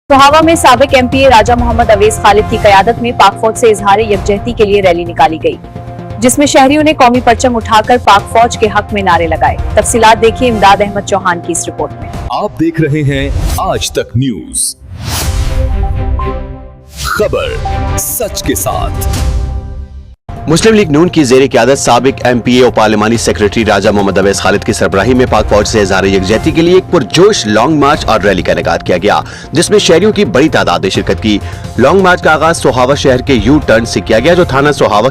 सोहावा में साबिक एमपीए राजा मोहम्मद अवैस खालिद की क़यादत में पाक फौज से इजहार यकजहती के लिए रैली निकाली गई, जिसमें शहरियों ने कौमी परचम उठाकर पाक फौज के हक में नारे लगाए। तफसीलात देखिए इमदाद अहमद चौहान की इस रिपोर्ट में। आप देख रहे हैं आज तक न्यूज, खबर सच के साथ। मुस्लिम लीग नून की ज़ेर क़यादत साबिक एमपीए और पार्लिमानी सेक्रेटरी राजा मोहम्मद अवैस खालिद की सरबराही में पाक फौज से इज़हार यकजहती के लिए एक पुरजोश लॉन्ग मार्च और रैली का इनेकाद किया गया, जिसमें शहरियों की बड़ी तादाद ने शिरकत की। लॉन्ग मार्च का आगाज सोहावा शहर के यू टर्न से किया गया, जो थाना सोहावा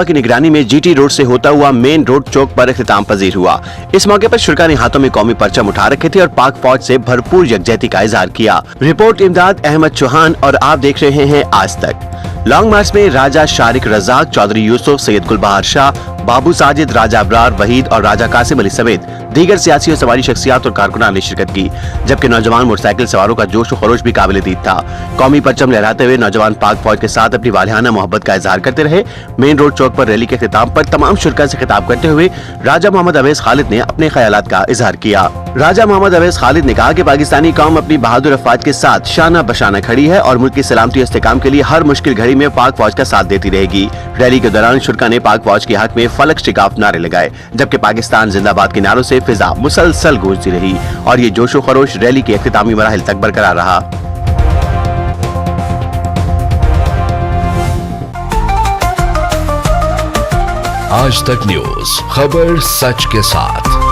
की निगरानी में जीटी रोड से होता हुआ मेन रोड चौक पर इख्तिताम पजीर हुआ। इस मौके पर शुरका ने हाथों में कौमी परचम उठा रखे थे और पाक फौज से भरपूर यकजहती का इज़हार किया। रिपोर्ट इमदाद अहमद चौहान और आप देख रहे हैं आज तक। लॉन्ग मार्च में राजा शारिक रजाक, चौधरी यूसुफ, सैयद गुलबहार शाह, बाबू साजिद, राजा अबरार वहीद और राजा कासिम अली समेत दीगर सियासी और सवारी शख्सियात और कारकुनान ने शिरकत की, जबकि नौजवान मोटरसाइकिल सवारों का जोश और खरोश भी काबिल दीद था। कौमी परचम लहराते हुए नौजवान पाक फौज के साथ अपनी वालिहाना मोहब्बत का इजहार करते रहे। मेन रोड चौक पर रैली के इख्तिताम पर तमाम शुरका से खिताब करते हुए राजा मोहम्मद अवैस खालिद ने अपने ख्यालात का इजहार किया। राजा मोहम्मद अवैस खालिद ने कहा कि पाकिस्तानी कौम अपनी बहादुर अफवाज के साथ शाना बशाना खड़ी है और मुल्क की सलामती और इस्तेकाम के लिए हर मुश्किल घड़ी में पाक फौज का साथ देती रहेगी। रैली के दौरान शुरका ने पाक फौज के हक में फलक शिकाफ नारे लगाए, जबकि पाकिस्तान जिंदाबाद के नारों से फिजा मुसलसल गूंजती रही और ये जोशो खरोश रैली के इख्तितामी मराहिल तक बरकरार रहा। आज तक न्यूज, खबर सच के साथ।